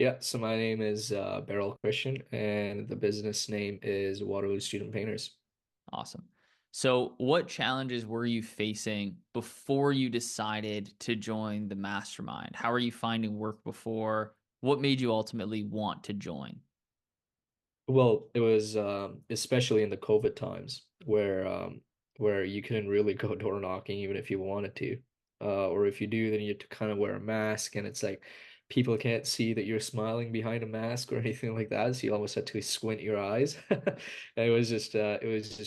Yeah, so my name is Beryl Christian, and the business name is Waterloo Student Painters. Awesome. So, what challenges were you facing before you decided to join the mastermind? How are you finding work before? What made you ultimately want to join? Well, it was especially in the COVID times where you couldn't really go door knocking even if you wanted to. Or if you do, then you have to kind of wear a mask, and it's like people can't see that you're smiling behind a mask or anything like that. So you almost had to squint your eyes. And it was just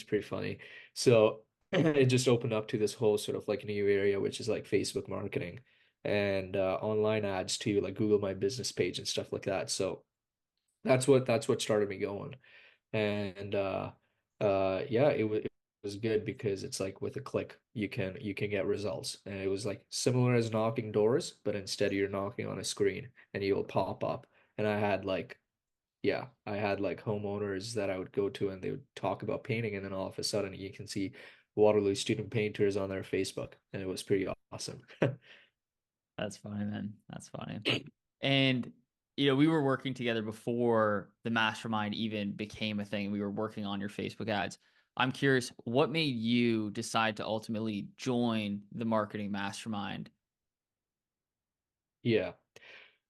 pretty funny. So it just opened up to this whole sort of like new area, which is like Facebook marketing and online ads too, like Google My Business page and stuff like that. So that's what started me going. And yeah, it was good because it's like with a click you can get results. And it was like similar as knocking doors, but instead you're knocking on a screen and you'll pop up. And I had like homeowners that I would go to and they would talk about painting, and then all of a sudden you can see Waterloo Student Painters on their Facebook, and it was pretty awesome. That's funny, man. That's funny. And we were working together before the mastermind even became a thing. We were working on your Facebook ads. I'm curious, what made you decide to ultimately join the marketing mastermind? Yeah.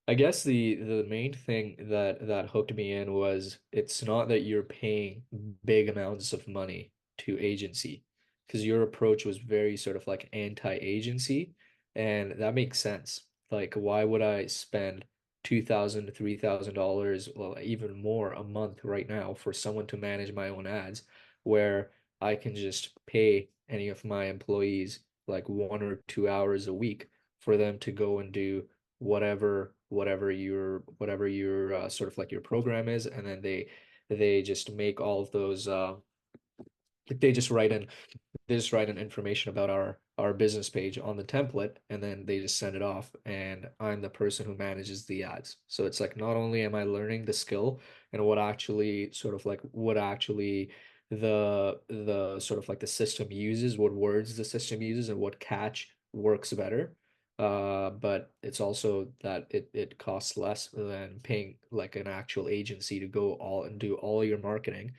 I guess the main thing that hooked me in was it's not that you're paying big amounts of money to agency, because your approach was very sort of like anti-agency, and that makes sense. Like, why would I spend $2,000 to $3,000, well, even more a month right now for someone to manage my own ads, where I can just pay any of my employees like 1 or 2 hours a week for them to go and do whatever your sort of like your program is, and then they just make all of those like they just write in information about our business page on the template, and then they just send it off, and I'm the person who manages the ads. So it's like not only am I learning the skill and what actually the sort of like the system uses, what words the system uses, and what catch works better. But it's also that it costs less than paying like an actual agency to go all and do all your marketing,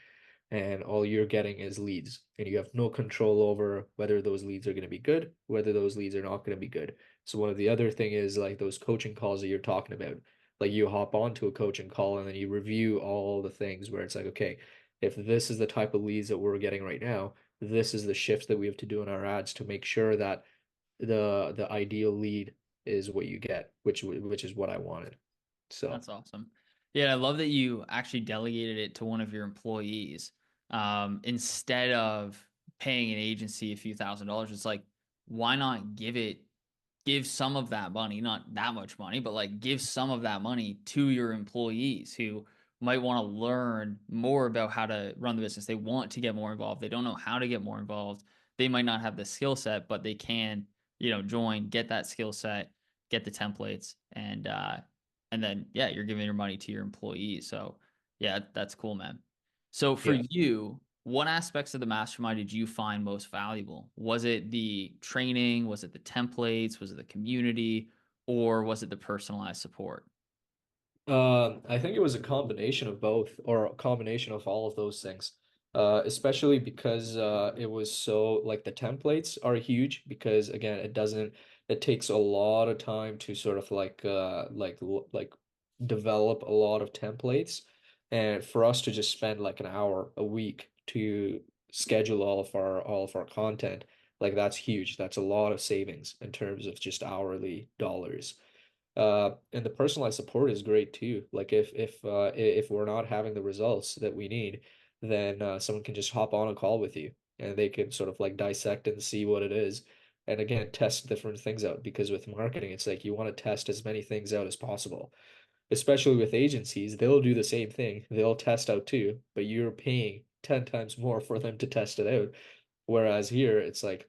and all you're getting is leads, and you have no control over whether those leads are going to be good, whether those leads are not going to be good. So one of the other thing is like those coaching calls that you're talking about. Like, you hop onto a coaching call and then you review all the things where it's like, okay, if this is the type of leads that we're getting right now, this is the shifts that we have to do in our ads to make sure that the ideal lead is what you get, which is what I wanted. So That's awesome. Yeah, I love that you actually delegated it to one of your employees instead of paying an agency a few $1,000s. It's like, why not give some of that money, not that much money, but like give some of that money to your employees who might want to learn more about how to run the business. They want to get more involved. They don't know how to get more involved. They might not have the skill set, but they can, join, get that skill set, get the templates, and then yeah, you're giving your money to your employees. So yeah, that's cool, man. So for yeah. you, what aspects of the mastermind did you find most valuable? Was it the training? Was it the templates? Was it the community? Or was it the personalized support? I think it was a combination of both, or a combination of all of those things. Especially because it was so like the templates are huge, because again, it takes a lot of time to sort of like develop a lot of templates, and for us to just spend like an hour a week to schedule all of our content, like that's huge. That's a lot of savings in terms of just hourly dollars. And the personalized support is great too. Like if we're not having the results that we need, then someone can just hop on a call with you, and they can sort of like dissect and see what it is. And again, test different things out, because with marketing, it's like you want to test as many things out as possible. Especially with agencies, they'll do the same thing. They'll test out too, but you're paying 10 times more for them to test it out. Whereas here, it's like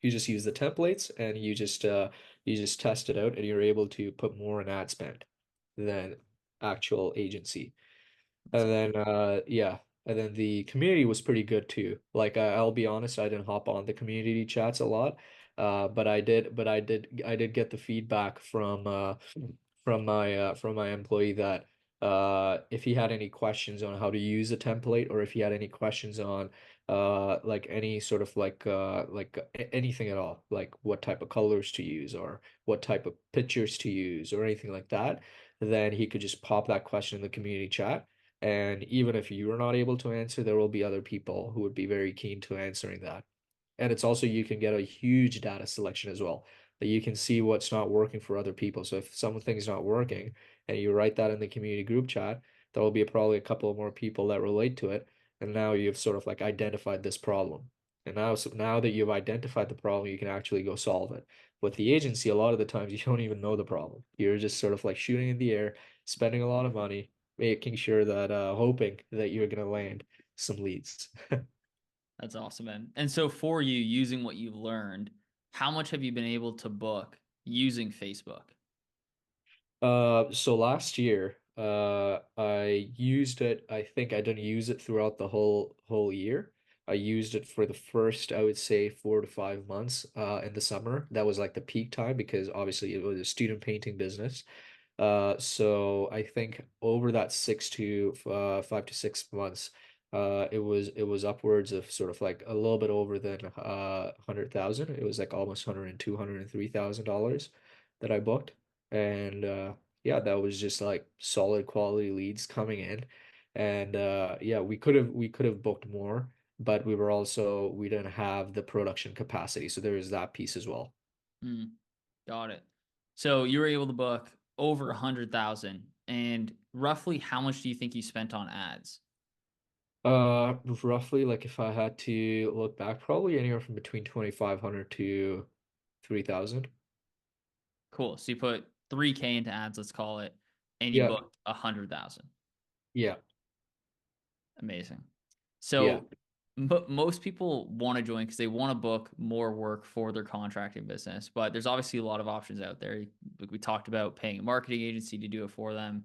you just use the templates, and you just test it out, and you're able to put more in ad spend than actual agency. That's And awesome. then yeah, and then the community was pretty good too. Like, I'll be honest, I didn't hop on the community chats a lot. But I did get the feedback from my employee that if he had any questions on how to use a template, or if he had any questions on like any sort of anything at all, like what type of colors to use or what type of pictures to use or anything like that, then he could just pop that question in the community chat. And even if you're not able to answer, there will be other people who would be very keen to answering that. And it's also, you can get a huge data selection as well, that you can see what's not working for other people. So if something's not working and you write that in the community group chat, there will be probably a couple of more people that relate to it. And now you've sort of like identified this problem. And now, so now that you've identified the problem, you can actually go solve it. With the agency, a lot of the times you don't even know the problem. You're just sort of like shooting in the air, spending a lot of money, making sure that hoping that you're going to land some leads. That's awesome, man. And so for you, using what you've learned, how much have you been able to book using Facebook? So last year, I used it. I think I didn't use it throughout the whole year. I used it for the first, I would say, 4 to 5 months, in the summer. That was like the peak time because obviously it was a student painting business. So I think over that 5 to 6 months, it was upwards of sort of like a little bit over than 100,000. It was like almost 102, $103,000 that I booked. And yeah, that was just like solid quality leads coming in. And yeah, we could have booked more, but we didn't have the production capacity. So there is that piece as well. Hmm, got it. So you were able to book over 100,000, and roughly how much do you think you spent on ads? Roughly, like if I had to look back, probably anywhere from between 2,500 to 3,000. Cool. So you put 3K into ads, let's call it, and you Yeah, booked 100,000. yeah, Amazing. yeah. So most people want to join because they want to book more work for their contracting business, but there's obviously a lot of options out there. Like we talked about paying a marketing agency to do it for them.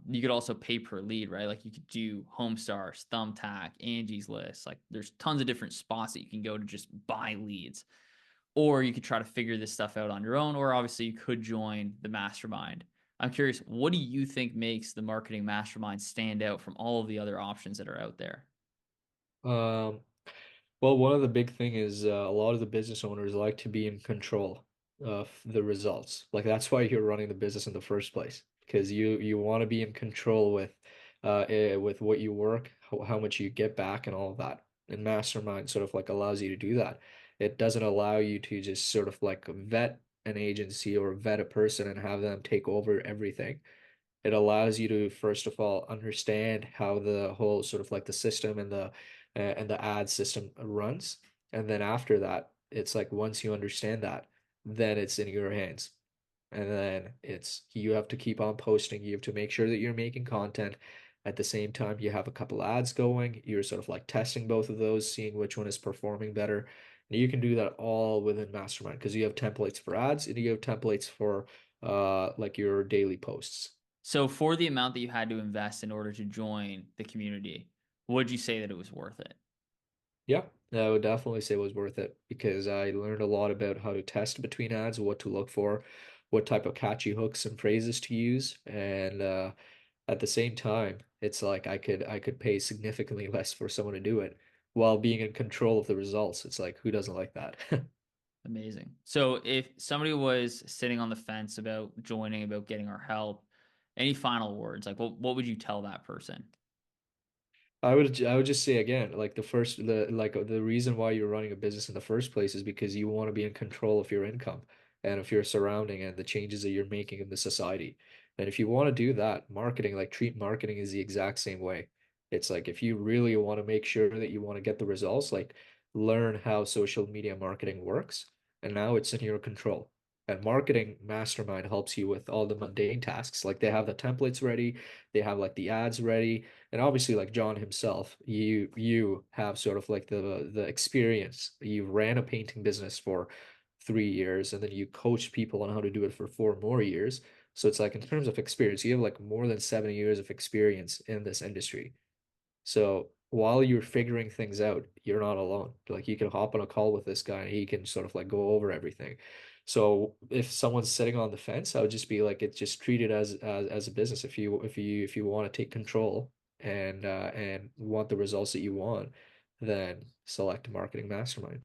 You could also pay per lead, right? Like you could do Homestars, Thumbtack, Angie's List. Like there's tons of different spots that you can go to just buy leads. Or you could try to figure this stuff out on your own, or obviously you could join the mastermind. I'm curious, what do you think makes the marketing mastermind stand out from all of the other options that are out there? Um, Well, one of the big thing is a lot of the business owners like to be in control of the results. Like that's why you're running the business in the first place, because you want to be in control with what you work, how much you get back, and all of that. And Mastermind sort of like allows you to do that. It doesn't allow you to just sort of like vet an agency or vet a person and have them take over everything. It allows you to first of all understand how the whole sort of like the system and the ad system runs, and then after that it's like once you understand that, then it's in your hands. And then it's you have to keep on posting, you have to make sure that you're making content at the same time you have a couple ads going, you're sort of like testing both of those, seeing which one is performing better. And you can do that all within Mastermind because you have templates for ads and you have templates for like your daily posts. So, for the amount that you had to invest in order to join the community, would you say that it was worth it? Yeah, I would definitely say it was worth it because I learned a lot about how to test between ads, what to look for, what type of catchy hooks and phrases to use, and at the same time, it's like I could pay significantly less for someone to do it while being in control of the results. It's like who doesn't like that? Amazing. So, if somebody was sitting on the fence about joining, about getting our help, any final words? Like, what would you tell that person? I would just say again, like the reason why you're running a business in the first place is because you want to be in control of your income and of your surrounding and the changes that you're making in the society. And if you want to do that, marketing, like treat marketing is the exact same way. It's like if you really want to make sure that you want to get the results, like learn how social media marketing works, and now it's in your control. And marketing mastermind helps you with all the mundane tasks. Like they have the templates ready, they have like the ads ready, and obviously like John himself, you have sort of like the experience. You ran a painting business for 3 years and then you coached people on how to do it for 4 more years. So it's like in terms of experience, you have like more than 7 years of experience in this industry. So while you're figuring things out, you're not alone. Like you can hop on a call with this guy and he can sort of like go over everything. So if someone's sitting on the fence, I would just be like, it's just treat it as a business. If you want to take control and want the results that you want, then select a marketing mastermind.